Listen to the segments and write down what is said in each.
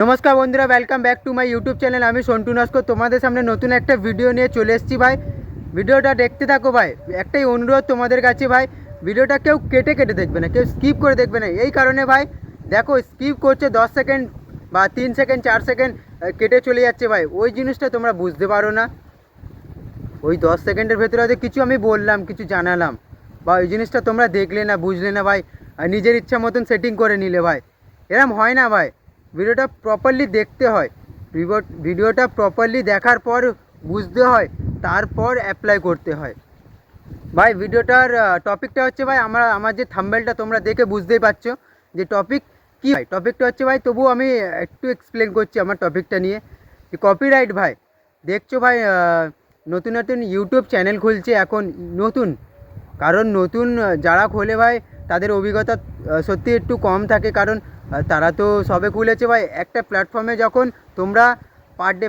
नमस्कार बंधुरा welcome back to my YouTube channel. আমি সন্টু নস্কর তোমাদের সামনে নতুন একটা ভিডিও নিয়ে চলে এসেছি ভাই। ভিডিওটা দেখতে থাকো ভাই। একটাই অনুরোধ তোমাদের কাছে ভাই, ভিডিওটা কেউ কেটে কেটে দেখবে না, কেউ স্কিপ করে দেখবে না। এই কারণে ভাই দেখো স্কিপ করছে 10 সেকেন্ড বা 3 সেকেন্ড 4 সেকেন্ড কেটে চলে যাচ্ছে ভাই। ওই জিনিসটা তোমরা বুঝতে পারো না। ওই 10 সেকেন্ডের ভেতরে হয়তো কিছু আমি বললাম, কিছু জানালাম, বা ওই জিনিসটা তোমরা দেখলে না, বুঝলে না ভাই, নিজের ইচ্ছা মতন সেটিং করে নিলে ভাই। এরম হয় না ভাই। ভিডিওটা প্রপারলি দেখতে হয়, ভিডিওটা প্রপারলি দেখার পর বুঝতে হয়, তারপর অ্যাপ্লাই করতে হয় ভাই। ভিডিওটার টপিকটা হচ্ছে ভাই, আমার যে থাম্বনেলটা তোমরা দেখে বুঝতেই পারছো যে টপিক কী ভাই। টপিকটা হচ্ছে ভাই, তবু আমি একটু এক্সপ্লেন করছি আমার টপিকটা নিয়ে। যে কপিরাইট ভাই, দেখছো ভাই নতুন নতুন ইউটিউব চ্যানেল খুলছে এখন। নতুন কারণ নতুন যারা খোলে ভাই তাদের অভিজ্ঞতা সত্যি একটু কম থাকে, কারণ তারা তো সবে খুলেছে ভাই। একটা প্ল্যাটফর্মে যখন তোমরা পার ডে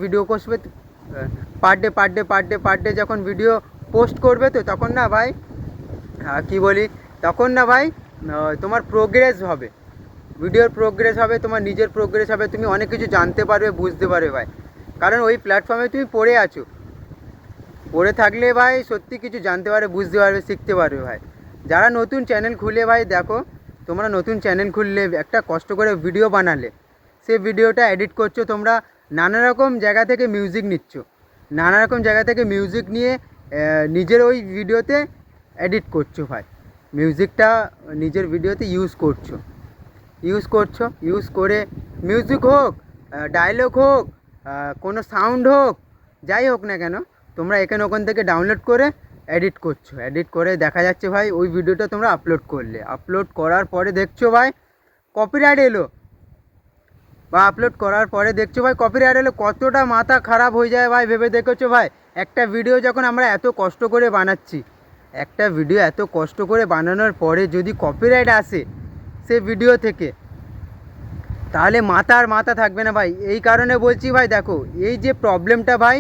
ভিডিও করবে, পার ডে যখন ভিডিও পোস্ট করবে, তো তখন না ভাই কি বলি, তখন না ভাই তোমার প্রোগ্রেস হবে, ভিডিওর প্রোগ্রেস হবে, তোমার নিজের প্রোগ্রেস হবে, তুমি অনেক কিছু জানতে পারবে, বুঝতে পারবে ভাই। কারণ ওই প্ল্যাটফর্মে তুমি পড়ে আছো, পড়ে থাকলে ভাই সত্যি কিছু জানতে পারবে, বুঝতে পারবে, শিখতে পারবে ভাই। যারা নতুন চ্যানেল খুলে ভাই, দেখো তোমরা নতুন চ্যানেল খুললে, একটা কষ্ট করে ভিডিও বানালে, সেই ভিডিওটা এডিট করছো তোমরা, নানা রকম জায়গা থেকে মিউজিক নিচ্ছ, নানা রকম জায়গা থেকে মিউজিক নিয়ে নিজের ওই ভিডিওতে এডিট করছো ভাই। মিউজিকটা নিজের ভিডিওতে ইউজ করে মিউজিক হোক, ডায়লগ হোক, কোনো সাউন্ড হোক, যাই হোক না কেন, তোমরা এখানে ওখান থেকে ডাউনলোড করে এডিট করছো। এডিট করে দেখা যাচ্ছে ভাই ওই ভিডিওটা তোমরা আপলোড করার পরে দেখছো ভাই কপিরাইট এলো, বা আপলোড করার পরে দেখছো ভাই কপিরাইট এলো। কতটা মাথা খারাপ হয়ে যায় ভাই, ভেবে দেখেছো ভাই? একটা ভিডিও যখন আমরা এত কষ্ট করে বানাচ্ছি, একটা ভিডিও এত কষ্ট করে বানানোর পরে যদি কপিরাইট আসে সে ভিডিও থেকে, তাহলে মাথা থাকবে না ভাই। এই কারণে বলছি ভাই, দেখো এই যে প্রবলেমটা ভাই,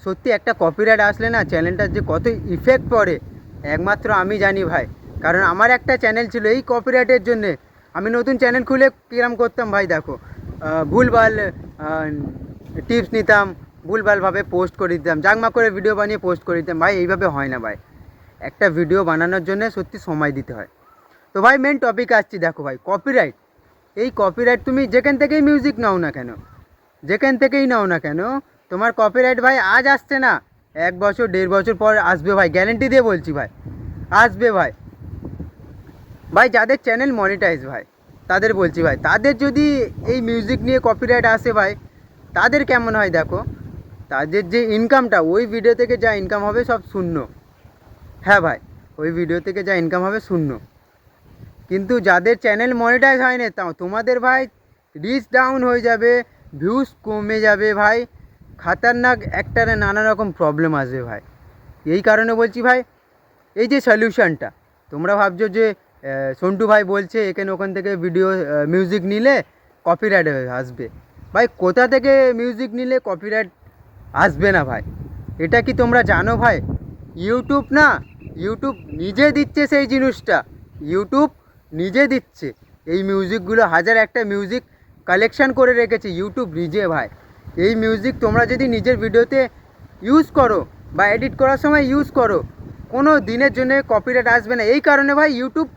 সত্যি একটা কপিরাইট আসলে না চ্যানেলটার যে কত ইফেক্ট পড়ে একমাত্র আমি জানি ভাই। কারণ আমার একটা চ্যানেল ছিল, এই কপিরাইটের জন্যে আমি নতুন চ্যানেল খুলে কিরম করতাম ভাই, দেখো ভুলভাল টিপস নিতাম, ভুলভালভাবে পোস্ট করে দিতাম, জাগমা করে ভিডিও বানিয়ে পোস্ট করে দিতাম ভাই। এইভাবে হয় না ভাই, একটা ভিডিও বানানোর জন্য সত্যি সময় দিতে হয়। তো ভাই মেন টপিক আসছি, দেখো ভাই কপিরাইট। এই কপিরাইট তুমি যেখান থেকেই মিউজিক নাও না কেন, যেখান থেকেই নাও না কেন, তোমার কপিরাইট ভাই আজ আসছে না, 1 বছর 1.5 বছর পর আসবে ভাই, গ্যারেন্টি দিয়ে বলছি ভাই, আসবে ভাই। ভাই যাদের চ্যানেল মনিটাইজ ভাই, তাদের বলছি ভাই, তাদের যদি এই মিউজিক নিয়ে কপিরাইট আসে ভাই, তাদের কেমন হয় দেখো, তাদের যে ইনকামটা, ওই ভিডিও থেকে যা ইনকাম হবে সব শূন্য। হ্যাঁ ভাই, ওই ভিডিও থেকে যা ইনকাম হবে শূন্য। কিন্তু যাদের চ্যানেল মনিটাইজ হয় না, তাও তোমাদের ভাই রিচ ডাউন হয়ে যাবে, ভিউজ কমে যাবে ভাই, খাতারনাক একটা নানা রকম প্রবলেম আসবে ভাই। এই কারণে বলছি ভাই, এই যে সলিউশনটা, তোমরা ভাবছো যে সন্টু ভাই বলছে এখানে ওখান থেকে ভিডিও মিউজিক নিলে কপিরাইট আসবে। ভাই কোথা থেকে মিউজিক নিলে কপিরাইট আসবে না ভাই, এটা কি তোমরা জানো ভাই? ইউটিউব না, ইউটিউব নিজে দিচ্ছে সেই জিনিসটা, ইউটিউব নিজে দিচ্ছে এই মিউজিকগুলো। হাজার একটা মিউজিক কালেকশান করে রেখেছে ইউটিউব নিজে ভাই। এই মিউজিক তোমরা যদি নিজের ভিডিওতে ইউজ করো বা এডিট করার সময় ইউজ করো, কোনো দিনের জন্য কপিরাইট আসবে না। এই কারণে ভাই ইউটিউব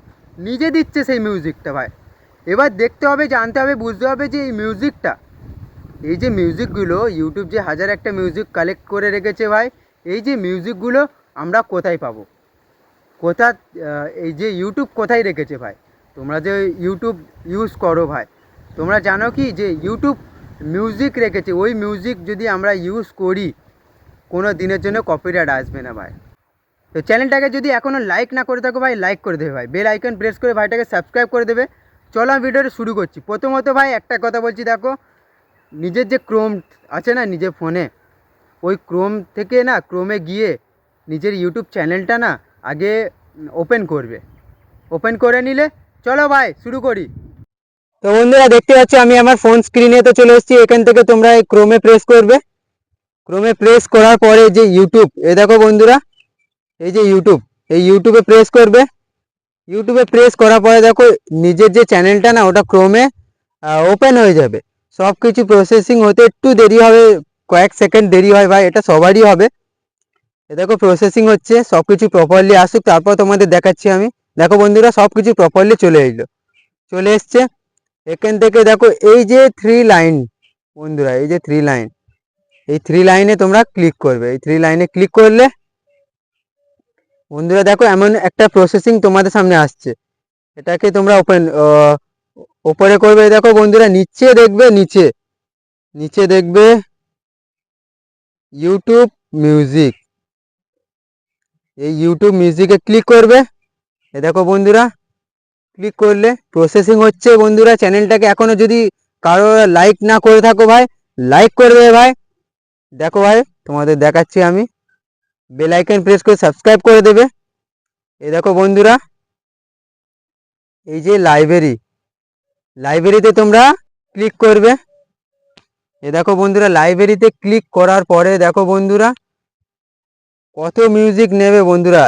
নিজে দিচ্ছে সেই মিউজিকটা ভাই। এবার দেখতে হবে, জানতে হবে, বুঝতে হবে যে এই মিউজিকটা, এই যে মিউজিকগুলো ইউটিউব যে হাজার একটা মিউজিক কালেক্ট করে রেখেছে ভাই, এই যে মিউজিকগুলো আমরা কোথায় পাবো, এই যে ইউটিউব কোথায় রেখেছে ভাই? তোমরা যে ইউটিউব ইউজ করো ভাই, তোমরা জানো কি যে ইউটিউব মিউজিক রেখেছে, ওই মিউজিক যদি আমরা ইউজ করি, কোনো দিনের জন্য কপিরাইট আসবে না ভাই। তো চ্যানেলটাকে যদি এখনও লাইক না করে থাকো ভাই, লাইক করে দেবে ভাই, বেল আইকন প্রেস করে ভাইটাকে সাবস্ক্রাইব করে দেবে। চলো আমি ভিডিওটা শুরু করছি। প্রথমত ভাই একটা কথা বলছি, দেখো নিজের যে ক্রোম আছে না নিজের ফোনে, ওই ক্রোম থেকে না, ক্রোমে গিয়ে নিজের ইউটিউব চ্যানেলটা না আগে ওপেন করবে। ওপেন করে নিলে চলো ভাই শুরু করি। তো বন্ধুরা দেখতে পাচ্ছি আমি আমার ফোন স্ক্রিনে তো চলে এসেছি। এখান থেকে তোমরা এই ক্রোমে প্রেস করবে। ক্রোমে প্রেস করার পরে যে ইউটিউব, এই দেখো বন্ধুরা, এই যে ইউটিউব, এই ইউটিউবে প্রেস করবে। ইউটিউবে প্রেস করার পরে দেখো নিজের যে চ্যানেলটা না, ওটা ক্রোমে ওপেন হয়ে যাবে। সব কিছু প্রসেসিং হতে একটু দেরি হবে, কয়েক সেকেন্ড দেরি হয় ভাই, এটা সবারই হবে। এ দেখো প্রসেসিং হচ্ছে, সব কিছু প্রপারলি আসুক তারপর তোমাদের দেখাচ্ছি আমি। দেখো বন্ধুরা সব কিছু প্রপারলি চলে এসছে। এখান থেকে দেখো এই যে 3 লাইন, বন্ধুরা এই যে 3 লাইন, এই 3 লাইনে তোমরা ক্লিক করবে। এই 3 লাইনে ক্লিক করলে বন্ধুরা দেখো এমন একটা প্রসেসিং তোমাদের সামনে আসছে। এটাকে তোমরা ওপরে করবে। দেখো বন্ধুরা নিচে দেখবে, নিচে দেখবে ইউটিউব মিউজিক, এই ইউটিউব মিউজিকে ক্লিক করবে। এ দেখো বন্ধুরা ক্লিক করলে প্রসেসিং হচ্ছে। বন্ধুরা চ্যানেলটাকে এখনো যদি কারো লাইক না করে থাকো ভাই, লাইক করে দেবে ভাই। দেখো ভাই তোমাদের দেখাচ্ছি আমি, বেল আইকন প্রেস করে সাবস্ক্রাইব করে দেবে। এই দেখো বন্ধুরা এই যে লাইব্রেরিতে তোমরা ক্লিক করবে। এ দেখো বন্ধুরা লাইব্রেরিতে ক্লিক করার পরে দেখো বন্ধুরা কত মিউজিক নেবে বন্ধুরা,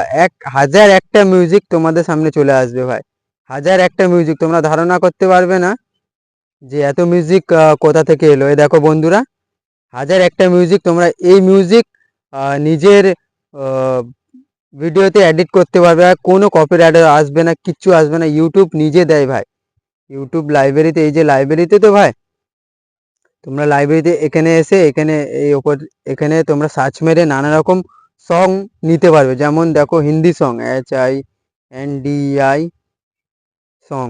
1001টা মিউজিক তোমাদের সামনে চলে আসবে ভাই। 1001টা মিউজিক, তোমরা ধারণা করতে পারবে না যে এত মিউজিক কোথা থেকে এলো। এই দেখো বন্ধুরা 1001টা মিউজিক, তোমরা এই মিউজিক নিজের ভিডিওতে এডিট করতে পারবে, আর কোনো কপিরাইট আসবে না, কিচ্ছু আসবে না, ইউটিউব নিজে দেয় ভাই। ইউটিউব লাইব্রেরিতে, এই যে লাইব্রেরিতে তো ভাই তোমরা লাইব্রেরিতে এখানে এসে এখানে তোমরা সার্চ মেরে নানা রকম সং নিতে পারবে। যেমন দেখো Hindi song, HINDI song,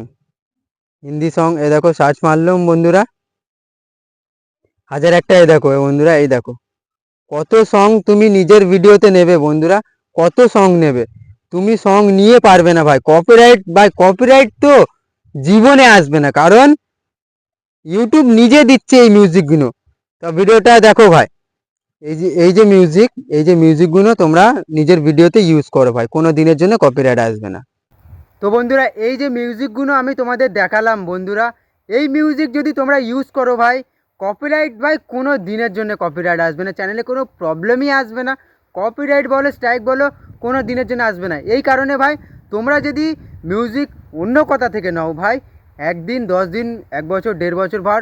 Hindi song. এ দেখো সার্চ মারলাম বন্ধুরা 1001টা। এ দেখো বন্ধুরা এই দেখো কত সং তুমি নিজের ভিডিওতে নেবে বন্ধুরা, কত সং নেবে। তুমি সং নিয়ে পারবে না ভাই, কপিরাইট তো জীবনে আসবে না, কারণ ইউটিউব নিজে দিচ্ছে এই মিউজিকগুলো। তো ভিডিওটা দেখো ভাই, এই যে মিউজিকগুলো তোমরা নিজের ভিডিওতে ইউজ করো ভাই, কোনো দিনের জন্য কপিরাইট আসবে না। তো বন্ধুরা এই যে মিউজিকগুলো আমি তোমাদের দেখালাম বন্ধুরা, এই মিউজিক যদি তোমরা ইউজ করো ভাই, কপিরাইট ভাই কোনো দিনের জন্য কপিরাইট আসবে না, চ্যানেলে কোনো প্রবলেমই আসবে না। কপিরাইট বলো স্ট্রাইক বলো কোনো দিনের জন্য আসবে না। এই কারণে ভাই তোমরা যদি মিউজিক অন্য কথা থেকে নাও ভাই, 1 দিন 10 দিন 1 বছর 1.5 বছর পর,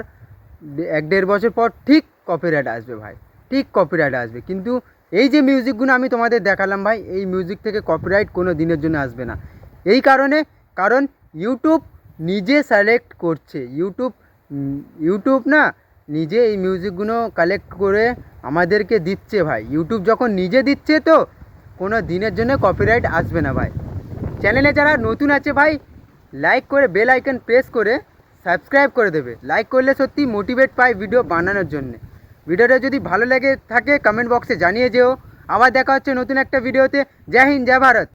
1-1.5 বছর পর ঠিক কপিরাইট আসবে ভাই, ঠিক কপিরাইট আসবে। কিন্তু এই যে মিউজিকগুলো আমি তোমাদের দেখালাম ভাই, এই মিউজিক থেকে কপিরাইট কোনো দিনের জন্য আসবে না। এই কারণ ইউটিউব নিজে সিলেক্ট করছে, ইউটিউব না নিজে এই মিউজিকগুলো কালেক্ট করে আমাদেরকে দিচ্ছে ভাই। ইউটিউব যখন নিজে দিচ্ছে তো কোনো দিনের জন্য কপিরাইট আসবে না ভাই। চ্যানেলে যারা নতুন আছে ভাই, লাইক করে বেল আইকন প্রেস করে সাবস্ক্রাইব করে দেবে। লাইক করলে সত্যি মোটিভেট পাই ভিডিও বানানোর জন্য। ভিডিওটা যদি ভালো লেগে থাকে কমেন্ট বক্সে জানিয়ে যেও। আবার দেখা হচ্ছে নতুন একটা ভিডিওতে। জয় হিন্দ, জয় ভারত।